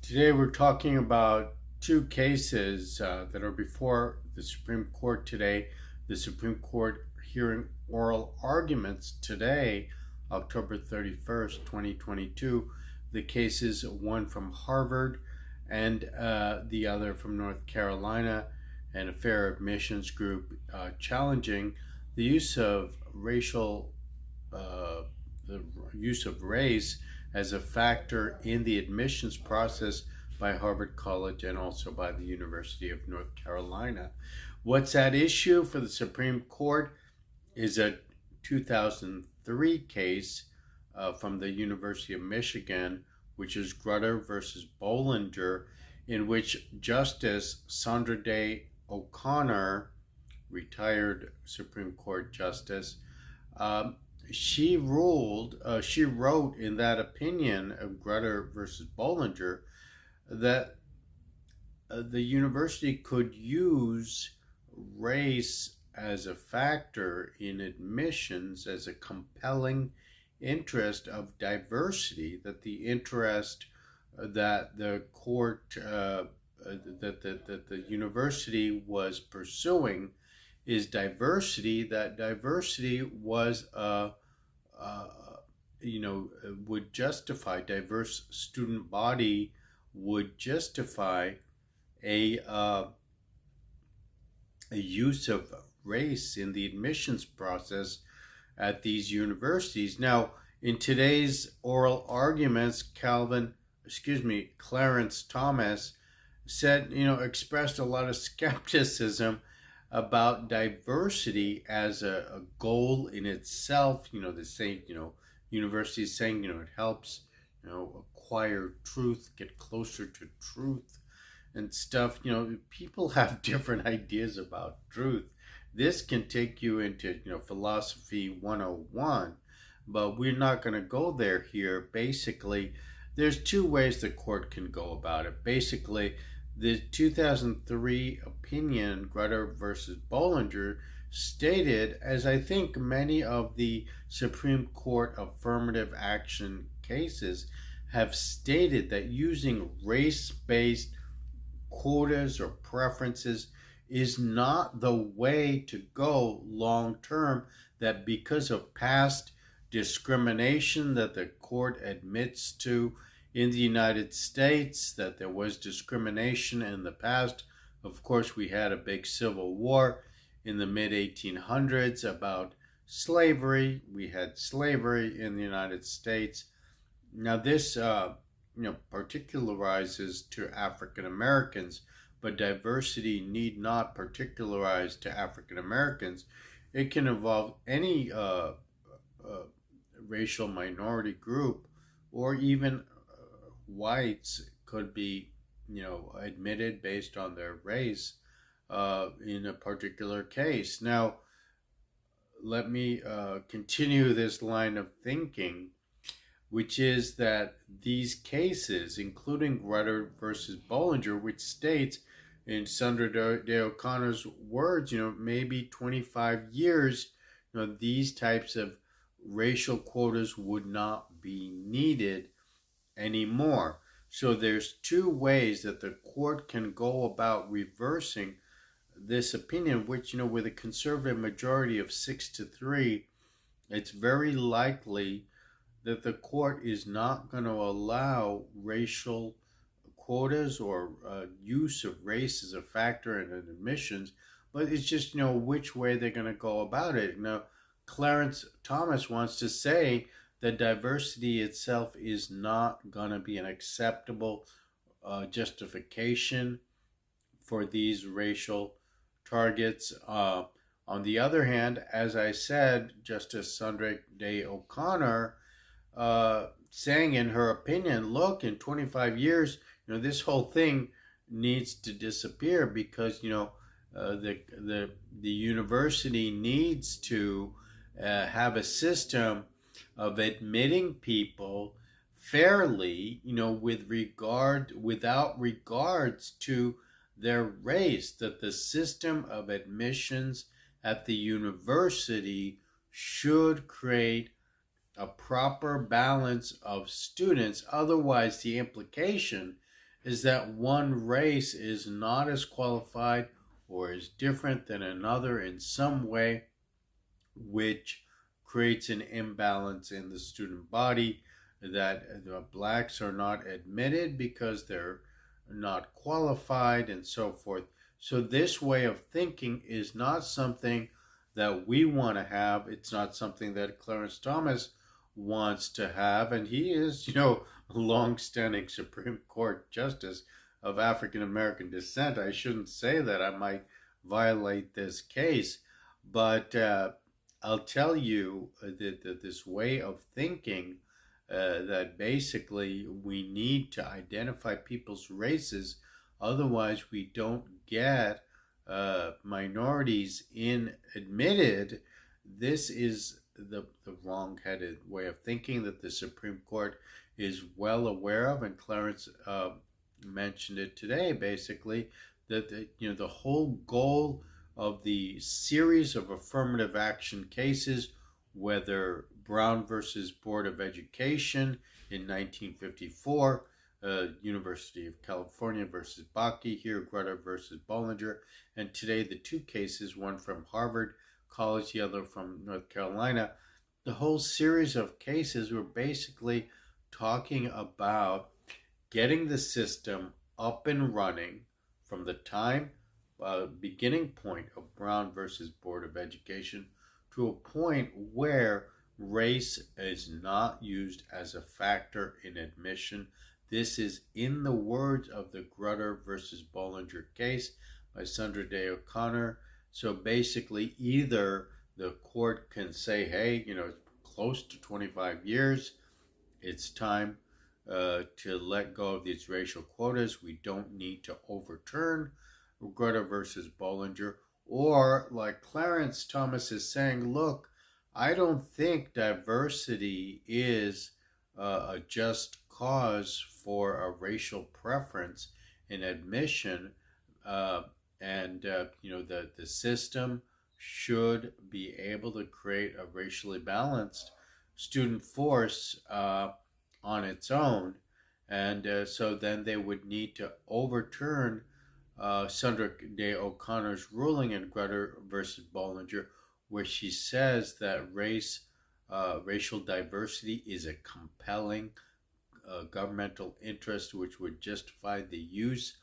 Today we're talking about two cases that are before the Supreme Court today. The Supreme Court hearing oral arguments today, October 31st, 2022. The cases, one from Harvard and the other from North Carolina, and a fair admissions group challenging the use of the use of race as a factor in the admissions process by Harvard College and also by the University of North Carolina. What's at issue for the Supreme Court is a 2003 case from the University of Michigan, which is Grutter versus Bollinger, in which Justice Sandra Day O'Connor, retired Supreme Court Justice, she wrote in that opinion of Grutter versus Bollinger that the university could use race as a factor in admissions as a compelling interest of diversity, that the interest that the court, that the university was pursuing is diversity, that diversity was would justify, diverse student body would justify a use of race in the admissions process at these universities. Now, in today's oral arguments, Clarence Thomas said, expressed a lot of skepticism about diversity as a goal in itself. They say, universities saying, it helps, acquire truth, get closer to truth and stuff. People have different ideas about truth. This can take you into, philosophy 101, but we're not going to go there here. Basically, there's two ways the court can go about it. Basically, the 2003 opinion, Grutter versus Bollinger, stated, as I think many of the Supreme Court affirmative action cases have stated, that using race-based quotas or preferences is not the way to go long term, that because of past discrimination that the court admits to in the United States, that there was discrimination in the past. Of course, we had a big civil war in the mid-1800s about slavery. We had slavery in the United States. Now this, particularizes to African Americans, but diversity need not particularize to African Americans. It can involve any racial minority group, or even whites could be, admitted based on their race in a particular case. Now, let me continue this line of thinking, which is that these cases, including Grutter versus Bollinger, which states in Sandra Day O'Connor's words, maybe 25 years, these types of racial quotas would not be needed anymore. So there's two ways that the court can go about reversing this opinion, which, with a conservative majority of 6-3, it's very likely that the court is not going to allow racial quotas or use of race as a factor in admissions, but it's just, which way they're going to go about it. Now, Clarence Thomas wants to say that diversity itself is not going to be an acceptable justification for these racial targets. On the other hand, as I said, Justice Sandra Day O'Connor saying in her opinion, look, in 25 years, this whole thing needs to disappear, because the university needs to have a system of admitting people fairly, without regards to their race, that the system of admissions at the university should create a proper balance of students. Otherwise, the implication is that one race is not as qualified or is different than another in some way, which creates an imbalance in the student body, that the blacks are not admitted because they're not qualified and so forth. So this way of thinking is not something that we want to have. It's not something that Clarence Thomas wants to have, and he is, a long-standing Supreme Court justice of African American descent. I shouldn't say that. I might violate this case, but I'll tell you that this way of thinking, that basically we need to identify people's races, otherwise we don't get minorities in admitted. This is the wrong-headed way of thinking that the Supreme Court is well aware of, and Clarence mentioned it today. Basically, that the whole goal of the series of affirmative action cases, whether Brown versus Board of Education in 1954, University of California versus Bakke, here Grutter versus Bollinger, and today the two cases, one from Harvard College, the other from North Carolina. The whole series of cases were basically talking about getting the system up and running from the time beginning point of Brown versus Board of Education to a point where race is not used as a factor in admission. This is in the words of the Grutter versus Bollinger case by Sandra Day O'Connor. So basically, either the court can say, hey, it's close to 25 years, it's time to let go of these racial quotas. We don't need to overturn Grutter versus Bollinger. Or, like Clarence Thomas is saying, look, I don't think diversity is a just cause for a racial preference in admission, the system should be able to create a racially balanced student force on its own, and so then they would need to overturn Sandra Day O'Connor's ruling in Grutter versus Bollinger, where she says that racial diversity is a compelling governmental interest which would justify the use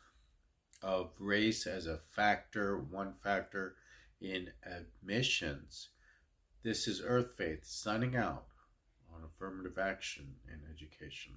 of race as a factor, one factor in admissions. This is Earth Faith signing out on affirmative action in education.